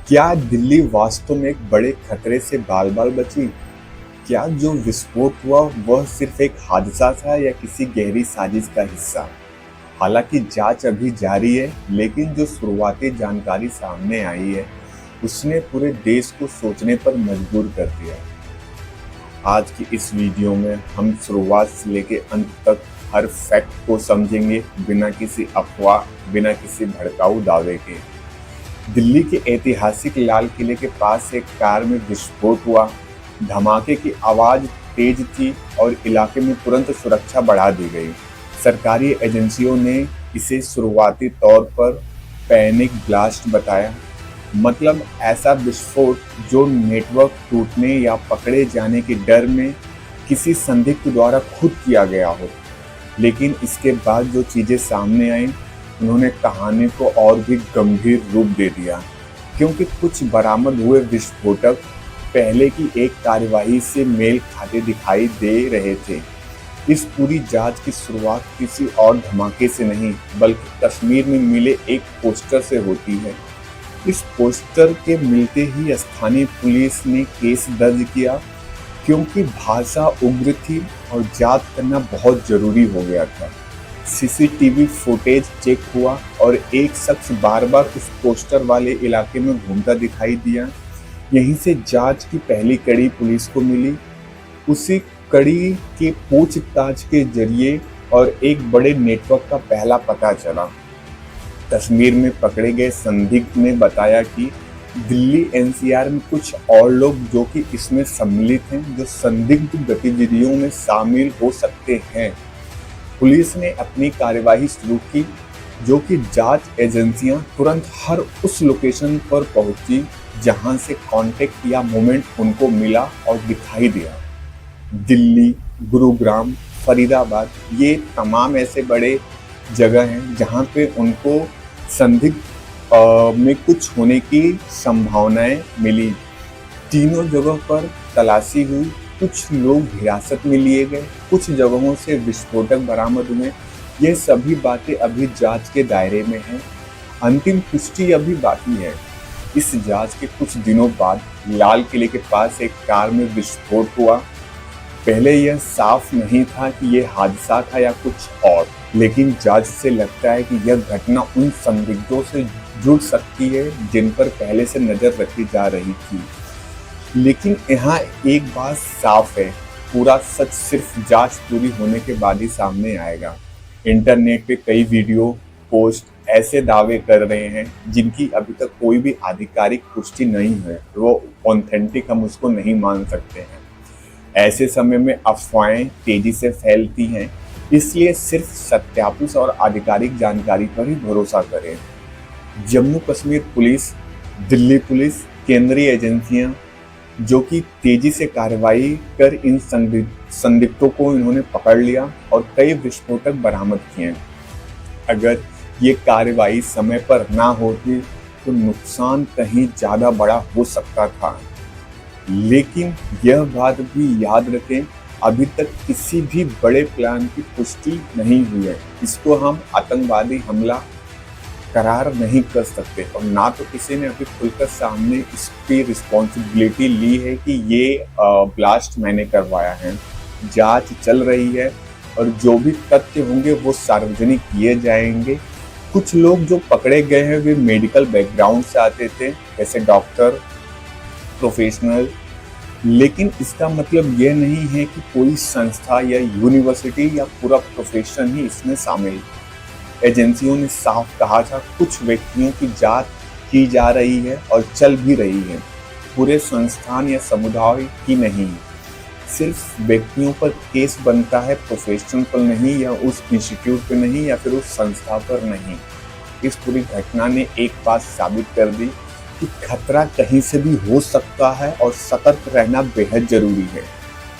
क्या दिल्ली वास्तव में एक बड़े खतरे से बाल-बाल बची? क्या जो विस्फोट हुआ वह सिर्फ एक हादसा था या किसी गहरी साजिश का हिस्सा? हालांकि जांच अभी जारी है, लेकिन जो शुरुआती जानकारी सामने आई है, उसने पूरे देश को सोचने पर मजबूर कर दिया। आज की इस वीडियो में हम शुरुआत से लेके अंत तक हर फैक्ट को समझेंगे, बिना किसी अफवाह, बिना किसी भड़काऊ दावे के। दिल्ली के ऐतिहासिक लाल किले के पास एक कार में विस्फोट हुआ। धमाके की आवाज तेज थी और इलाके में तुरंत सुरक्षा बढ़ा दी गई। सरकारी एजेंसियों ने इसे शुरुआती तौर पर पैनिक ब्लास्ट बताया, मतलब ऐसा विस्फोट जो नेटवर्क टूटने या पकड़े जाने के डर में किसी संदिग्ध द्वारा खुद किया गया हो। लेकिन इसके बाद जो चीजें सामने आई, उन्होंने कहानी को और भी गंभीर रूप दे दिया, क्योंकि कुछ बरामद हुए विस्फोटक पहले की एक कार्यवाही से मेल खाते दिखाई दे रहे थे। इस पूरी जांच की शुरुआत किसी और धमाके से नहीं, बल्कि कश्मीर में मिले एक पोस्टर से होती है। इस पोस्टर के मिलते ही स्थानीय पुलिस ने केस दर्ज किया, क्योंकि भाषा उग्र थी और जांच करना बहुत जरूरी हो गया था। सीसीटीवी फुटेज चेक हुआ और एक शख्स बार बार उस पोस्टर वाले इलाके में घूमता दिखाई दिया। यहीं से जांच की पहली कड़ी पुलिस को मिली। उसी कड़ी के पूछताछ के जरिए और एक बड़े नेटवर्क का पहला पता चला। कश्मीर में पकड़े गए संदिग्ध ने बताया कि दिल्ली एनसीआर में कुछ और लोग जो कि इसमें सम्मिलित हैं, जो संदिग्ध गतिविधियों में शामिल हो सकते हैं। पुलिस ने अपनी कार्यवाही शुरू की, जो कि जांच एजेंसियां तुरंत हर उस लोकेशन पर पहुंची जहां से कांटेक्ट या मूवमेंट उनको मिला और दिखाई दिया। दिल्ली, गुरुग्राम, फरीदाबाद, ये तमाम ऐसे बड़े जगह हैं जहां पे उनको संदिग्ध में कुछ होने की संभावनाएं मिली। तीनों जगहों पर तलाशी हुई, कुछ लोग हिरासत में लिए गए, कुछ जगहों से विस्फोटक बरामद हुए। ये सभी बातें अभी जांच के दायरे में हैं। अंतिम पुष्टि अभी बाकी है। इस जांच के कुछ दिनों बाद लाल किले के पास एक कार में विस्फोट हुआ। पहले यह साफ नहीं था कि यह हादसा था या कुछ और, लेकिन जांच से लगता है कि यह घटना उन संदिग्धों से जुड़ सकती है जिन पर पहले से नजर रखी जा रही थी। लेकिन यहाँ एक बात साफ है, पूरा सच सिर्फ जांच पूरी होने के बाद ही सामने आएगा। इंटरनेट पे कई वीडियो पोस्ट ऐसे दावे कर रहे हैं जिनकी अभी तक कोई भी आधिकारिक पुष्टि नहीं है, वो ऑथेंटिक हम उसको नहीं मान सकते हैं। ऐसे समय में अफवाहें तेजी से फैलती हैं, इसलिए सिर्फ सत्यापित और आधिकारिक जानकारी पर ही भरोसा करें। जम्मू कश्मीर पुलिस, दिल्ली पुलिस, केंद्रीय एजेंसियां जो कि तेजी से कार्रवाई कर इन संदिग्धों को इन्होंने पकड़ लिया और कई विस्फोटक बरामद किए। अगर ये कार्रवाई समय पर ना होती तो नुकसान कहीं ज़्यादा बड़ा हो सकता था। लेकिन यह बात भी याद रखें, अभी तक किसी भी बड़े प्लान की पुष्टि नहीं हुई है। इसको हम आतंकवादी हमला करार नहीं कर सकते और ना तो किसी ने अभी खुलकर सामने इसकी रिस्पॉन्सिबिलिटी ली है कि ये ब्लास्ट मैंने करवाया है। जांच चल रही है और जो भी तथ्य होंगे वो सार्वजनिक किए जाएंगे। कुछ लोग जो पकड़े गए हैं वे मेडिकल बैकग्राउंड से आते थे, जैसे डॉक्टर, प्रोफेशनल, लेकिन इसका मतलब यह नहीं है कि कोई संस्था या यूनिवर्सिटी या पूरा प्रोफेशन ही इसमें शामिल है। एजेंसियों ने साफ कहा था कुछ व्यक्तियों की जांच की जा रही है और चल भी रही है, पूरे संस्थान या समुदाय की नहीं। सिर्फ व्यक्तियों पर केस बनता है, प्रोफेशन पर नहीं, या उस इंस्टीट्यूट पर नहीं, या फिर उस संस्था पर नहीं। इस पूरी घटना ने एक बात साबित कर दी कि खतरा कहीं से भी हो सकता है और सतर्क रहना बेहद जरूरी है।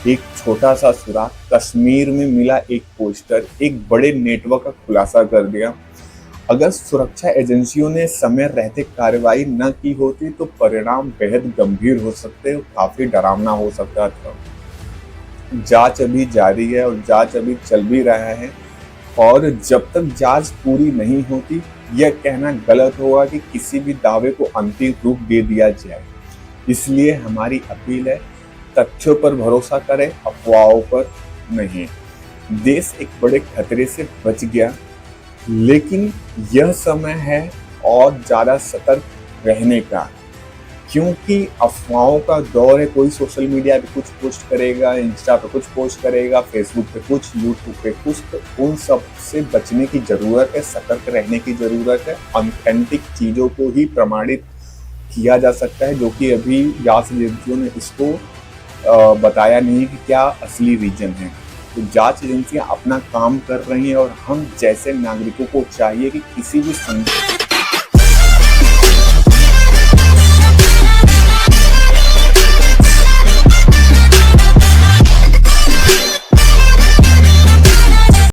एक छोटा सा सुराग कश्मीर में मिला एक पोस्टर एक बड़े नेटवर्क का खुलासा कर दिया। अगर सुरक्षा एजेंसियों ने समय रहते कार्रवाई न की होती तो परिणाम बेहद गंभीर हो सकते और काफी डरावना हो सकता था। जांच अभी जारी है और जांच अभी चल भी रहा है और जब तक जांच पूरी नहीं होती, यह कहना गलत होगा कि किसी भी दावे को अंतिम रूप दे दिया जाए। इसलिए हमारी अपील है, तथ्यों पर भरोसा करें, अफवाहों पर नहीं। देश एक बड़े खतरे से बच गया, लेकिन यह समय है और ज़्यादा सतर्क रहने का, क्योंकि अफवाहों का दौर है। कोई सोशल मीडिया पे कुछ पोस्ट करेगा, इंस्टा पे कुछ पोस्ट करेगा, फेसबुक पे कुछ, यूट्यूब पे कुछ। तो उन सब से बचने की ज़रूरत है, सतर्क रहने की ज़रूरत है। ऑथेंटिक चीज़ों को ही प्रमाणित किया जा सकता है, जो कि अभी जांच एजेंसियों ने इसको बताया नहीं कि क्या असली रीजन है। तो जांच एजेंसियां अपना काम कर रही हैं और हम जैसे नागरिकों को चाहिए कि किसी भी